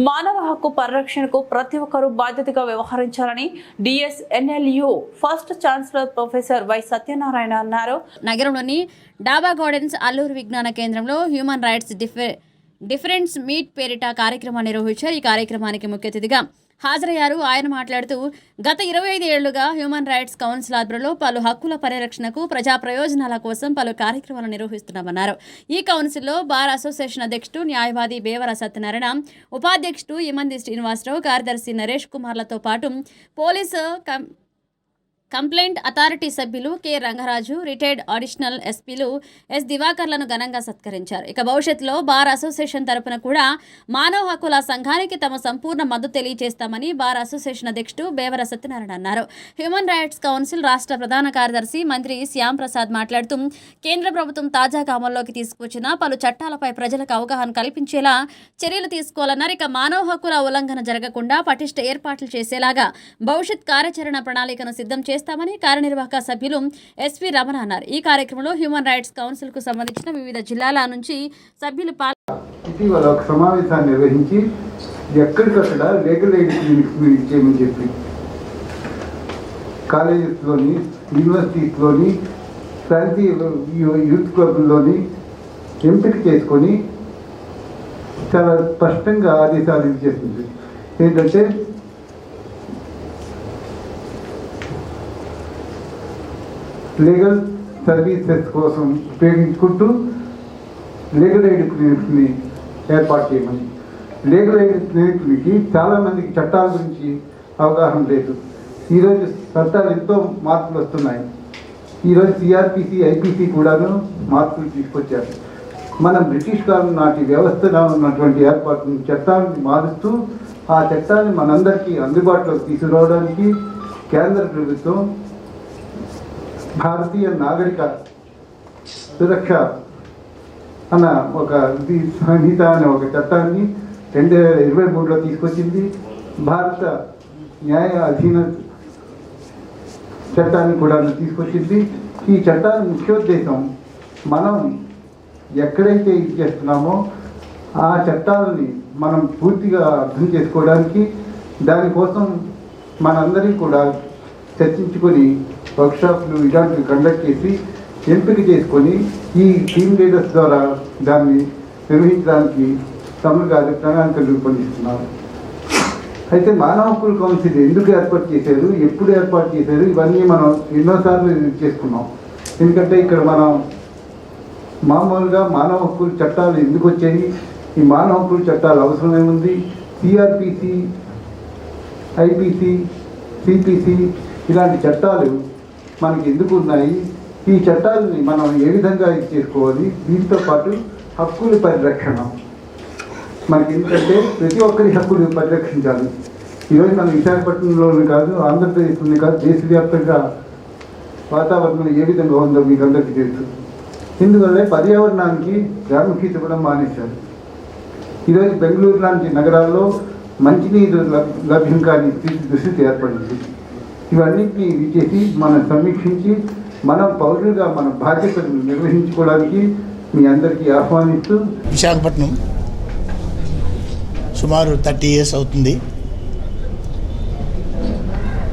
మానవ హక్కు పరిరక్షణకు ప్రతి ఒక్కరూ బాధ్యతగా వ్యవహరించాలని డిఎస్ఎన్ఎల్యు first chancellor professor why Satyanarayana అన్నారు. నగరంలోని డాబా గార్డెన్స్ అల్లూరు విజ్ఞాన కేంద్రంలో హ్యూమన్ రైట్స్ డిఫరెన్స్ మీట్ పేరిట కార్యక్రమాన్ని నిర్వహించారు. ఈ కార్యక్రమానికి ముఖ్య అతిథిగా హాజరయ్యారు. ఆయన మాట్లాడుతూ గత 25 ఏళ్లుగా హ్యూమన్ రైట్స్ కౌన్సిల్ ఆధ్వర్యంలో పలు హక్కుల పరిరక్షణకు ప్రజా ప్రయోజనాల కోసం పలు కార్యక్రమాలు నిర్వహిస్తున్నామన్నారు. ఈ కౌన్సిల్లో బార్ అసోసియేషన్ అధ్యక్షుడు న్యాయవాది బేవర సత్యనారాయణ, ఉపాధ్యక్షుడు ఇమంది శ్రీనివాసరావు, కార్యదర్శి నరేష్ కుమార్లతో పాటు పోలీసు కంప్లైంట్ అథారిటీ సభ్యులు కె రంగరాజు, రిటైర్డ్ అడిషనల్ ఎస్పీలు ఎస్ దివాకర్లను ఘనంగా సత్కరించారు. ఇక భవిష్యత్తులో బార్ అసోసియేషన్ తరపున కూడా మానవ హక్కుల సంఘానికి తమ సంపూర్ణ మద్దతు తెలియజేస్తామని బార్ అసోసియేషన్ అధ్యక్షుడు బేవర సత్యనారాయణ అన్నారు. హ్యూమన్ రైట్స్ కౌన్సిల్ రాష్ట్ర ప్రధాన కార్యదర్శి మంత్రి శ్యామ్ ప్రసాద్ మాట్లాడుతూ కేంద్ర ప్రభుత్వం తాజాగా అమల్లోకి తీసుకువచ్చిన పలు చట్టాలపై ప్రజలకు అవగాహన కల్పించేలా చర్యలు తీసుకోవాలన్నారు. ఇక మానవ హక్కుల ఉల్లంఘన జరగకుండా పటిష్ట ఏర్పాట్లు చేసేలాగా భవిష్యత్ కార్యాచరణ ప్రణాళికను సిద్ధం చేస్తామని కార్యనిర్వాహక సభ్యులు ఎస్వి రమణ అన్నారు. ఈ కార్యక్రమంలో హ్యూమన్ రైట్స్ కౌన్సిల్ కు సంబంధించిన వివిధ జిల్లాల నుంచి సభ్యులు ఇటీవల ఒక సమావేశాన్ని నిర్వహించి ఎక్కడికక్కడ లీగల్ ఎయిడ్ క్లినిక్స్ ఇచ్చేయమని చెప్పి కాలేజెస్లోని, యూనివర్సిటీస్లోని, ప్రాంతీయ యూత్ క్లబ్లోని ఎంపిక చేసుకొని చాలా స్పష్టంగా ఆదేశాలు ఇచ్చేస్తుంది. ఏంటంటే లీగల్ సర్వీసెస్ కోసం ఉపయోగించుకుంటూ లీగల్ ఎయిడ్ క్లినిక్స్ని ఏర్పాటు చేయమని. లీగల్ ఎయిడ్ క్లినిక్లకి చాలామందికి చట్టాల గురించి అవగాహన లేదు. ఈరోజు చట్టాలు ఎంతో మార్పులు వస్తున్నాయి. ఈరోజు సిఆర్పిసి, ఐపీసీ కూడాను మార్పులు తీసుకొచ్చారు. మనం బ్రిటిష్ కాలం నాటి వ్యవస్థలో ఉన్నటువంటి ఏర్పాటుని చట్టాన్ని మారుస్తూ ఆ చట్టాన్ని మనందరికీ అందుబాటులోకి తీసుకురావడానికి కేంద్ర ప్రభుత్వం భారతీయ నాగరిక సురక్ష అన్న ఒక సంహిత అనే ఒక చట్టాన్ని 2023లో తీసుకొచ్చింది. భారత న్యాయ అధీన చట్టాన్ని కూడా తీసుకొచ్చింది. ఈ చట్టాల ముఖ్యోద్దేశం మనం ఎక్కడైతే ఇది చేస్తున్నామో ఆ చట్టాలని మనం పూర్తిగా అర్థం చేసుకోవడానికి, దానికోసం మనందరికీ కూడా చర్చించుకొని వర్క్షాప్లు ఇలాంటివి కండక్ట్ చేసి ఎంపిక చేసుకొని ఈ టీమ్ లీడర్స్ ద్వారా దాన్ని నిర్వహించడానికి తమగా ప్రణాళికలు రూపొందిస్తున్నారు. అయితే మానవ హక్కుల కౌన్సిల్ ఎందుకు ఏర్పాటు చేశారు, ఎప్పుడు ఏర్పాటు చేశారు, ఇవన్నీ మనం ఎన్నోసార్లు చేసుకున్నాం. ఎందుకంటే ఇక్కడ మనం మామూలుగా మానవ హక్కుల చట్టాలు ఎందుకు వచ్చాయి, ఈ మానవ హక్కుల చట్టాలు అవసరమేముంది, సిఆర్పిసి, ఐపీసీ, సిపిసి ఇలాంటి చట్టాలు మనకి ఎందుకు ఉన్నాయి, ఈ చట్టాలని మనం ఏ విధంగా ఇది చేసుకోవాలి, దీంతో పాటు హక్కుల పరిరక్షణ మనకి ఎందుకంటే ప్రతి ఒక్కరి హక్కులు పరిరక్షించాలి. ఈరోజు మన విశాఖపట్నంలోని కాదు, ఆంధ్రప్రదేశ్లోని కాదు, దేశవ్యాప్తంగా వాతావరణం ఏ విధంగా ఉందో మీకు అందరికీ తెలుసు. ఎందుకంటే పర్యావరణానికి ప్రాముఖ్యత కూడా మానేశారు. ఈరోజు బెంగళూరు లాంటి నగరాల్లో మంచినీరు లభ్యం కాని దుస్థితి ఏర్పడింది. ఇవన్నిటిని ఇది చేసి మనం సమీక్షించి మనం పౌరులుగా మన బాధ్యతలను నిర్వహించుకోవడానికి మీ అందరికీ ఆహ్వానిస్తూ, విశాఖపట్నం సుమారు 30 years అవుతుంది.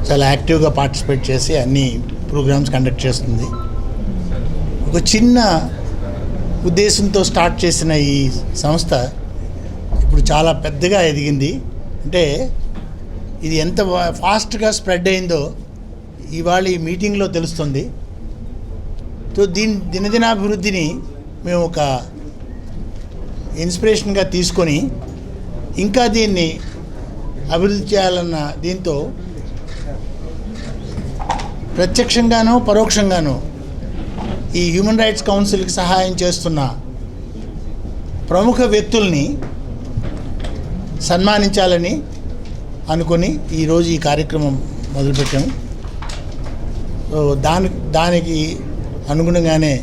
చాలా యాక్టివ్గా పార్టిసిపేట్ చేసి అన్ని ప్రోగ్రామ్స్ కండక్ట్ చేస్తుంది. ఒక చిన్న ఉద్దేశంతో స్టార్ట్ చేసిన ఈ సంస్థ ఇప్పుడు చాలా పెద్దగా ఎదిగింది. అంటే ఇది ఎంత ఫాస్ట్గా స్ప్రెడ్ అయిందో ఇవాళ ఈ మీటింగ్లో తెలుస్తుంది. సో దినదినాభివృద్ధిని మేము ఒక ఇన్స్పిరేషన్గా తీసుకొని ఇంకా దీన్ని అభివృద్ధి చేయాలన్న దీంతో ప్రత్యక్షంగానో పరోక్షంగానో ఈ హ్యూమన్ రైట్స్ కౌన్సిల్కి సహాయం చేస్తున్న ప్రముఖ వ్యక్తుల్ని సన్మానించాలని అనుకొని ఈరోజు ఈ కార్యక్రమం మొదలుపెట్టాము. సో దానికి అనుగుణంగానే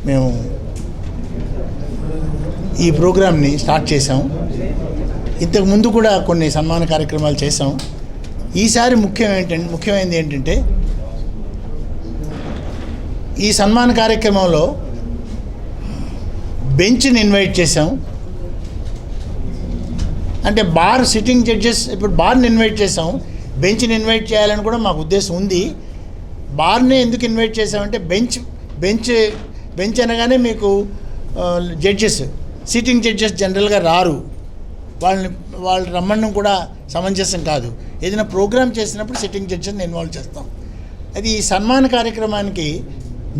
మేము ఈ ప్రోగ్రామ్ని స్టార్ట్ చేసాము. ఇంతకుముందు కూడా కొన్ని సన్మాన కార్యక్రమాలు చేసాం. ఈసారి ముఖ్యమైనది ఏంటంటే ఈ సన్మాన కార్యక్రమంలో బెంచ్ని ఇన్వైట్ చేసాం. అంటే బార్ సిట్టింగ్ జడ్జెస్ ఇప్పుడు బార్ని ఇన్వైట్ చేసాం, బెంచ్ని ఇన్వైట్ చేయాలని కూడా మాకు ఉద్దేశం ఉంది. బార్ని ఎందుకు ఇన్వైట్ చేసామంటే బెంచ్ అనగానే మీకు జడ్జెస్, సిట్టింగ్ జడ్జెస్ జనరల్గా రారు, వాళ్ళు రమ్మడం కూడా సమంజసం కాదు. ఏదైనా ప్రోగ్రామ్ చేసినప్పుడు సిట్టింగ్ జడ్జెస్ని ఇన్వాల్వ్ చేస్తాం. అది ఈ సన్మాన కార్యక్రమానికి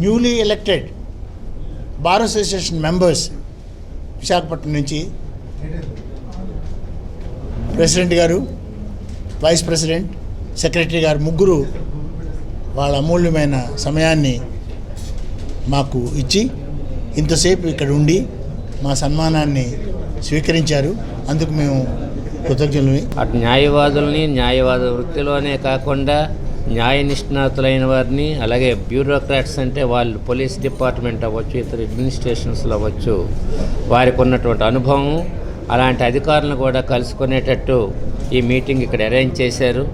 newly elected bar association members Visakhapatnam నుంచి ప్రెసిడెంట్ గారు, వైస్ ప్రెసిడెంట్, సెక్రటరీ గారు ముగ్గురు వాళ్ళ అమూల్యమైన సమయాన్ని మాకు ఇచ్చి ఇంతసేపు ఇక్కడ ఉండి మా సన్మానాన్ని స్వీకరించారు. అందుకు మేము కృతజ్ఞులమే. అటు న్యాయవాదుల్ని, న్యాయవాద వృత్తిలోనే కాకుండా న్యాయ నిష్ణాతులైన వారిని, అలాగే బ్యూరోక్రాట్స్ అంటే వాళ్ళు పోలీస్ డిపార్ట్మెంట్ అవ్వచ్చు, ఇతర అడ్మినిస్ట్రేషన్స్లో అవ్వచ్చు, వారికి ఉన్నటువంటి అనుభవం, అలాంటి అధికారులను కూడా కలుసుకునేటట్టు ఈ మీటింగ్ ఇక్కడ అరేంజ్ చేశారు.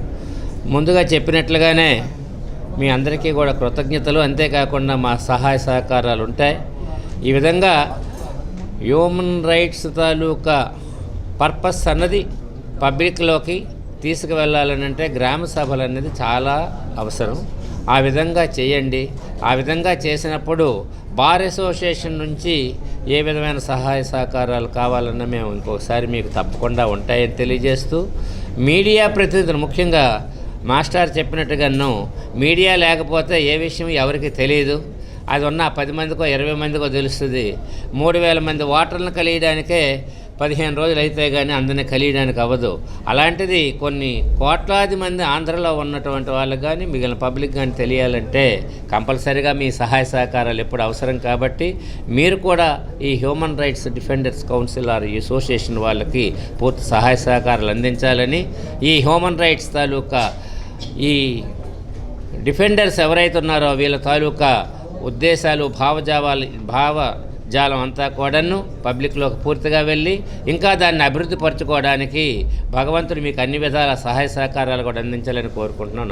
ముందుగా చెప్పినట్లుగానే మీ అందరికీ కూడా కృతజ్ఞతలు, అంతేకాకుండా మా సహాయ సహకారాలు ఉంటాయి. ఈ విధంగా హ్యూమన్ రైట్స్ తాలూకా పర్పస్ అన్నది పబ్లిక్లోకి తీసుకువెళ్ళాలనంటే గ్రామ సభలు అనేది చాలా అవసరం. ఆ విధంగా చేయండి. ఆ విధంగా చేసినప్పుడు బార్ అసోసియేషన్ నుంచి ఏ విధమైన సహాయ సహకారాలు కావాలన్నా మేము ఇంకొకసారి మీకు తప్పకుండా ఉంటాయని తెలియజేస్తూ, మీడియా ప్రతినిధులు ముఖ్యంగా మాస్టర్ చెప్పినట్టుగాను మీడియా లేకపోతే ఏ విషయం ఎవరికి తెలియదు. అది ఉన్న 10 మందికో 20 మందికో తెలుస్తుంది. 3000 మంది ఓటర్లను కలియడానికే 15 రోజులు అయితే కానీ అందరినీ కలియడానికి అవ్వదు. అలాంటిది కొన్ని కోట్లాది మంది ఆంధ్రలో ఉన్నటువంటి వాళ్ళకి కానీ మిగిలిన పబ్లిక్ కానీ తెలియాలంటే కంపల్సరీగా మీ సహాయ సహకారాలు ఎప్పుడు అవసరం. కాబట్టి మీరు కూడా ఈ human rights defenders council or ఈ అసోసియేషన్ వాళ్ళకి పూర్తి సహాయ సహకారాలు అందించాలని, ఈ హ్యూమన్ రైట్స్ తాలూకా ఈ డిఫెండర్స్ ఎవరైతే ఉన్నారో వీళ్ళ తాలూకా ఉద్దేశాలు, భావజాలం అంతా కూడాను పబ్లిక్లోకి పూర్తిగా వెళ్ళి ఇంకా దాన్ని అభివృద్ధి పరచుకోవడానికి భగవంతుడు మీకు అన్ని విధాల సహాయ సహకారాలు కూడా అందించాలని కోరుకుంటున్నాను.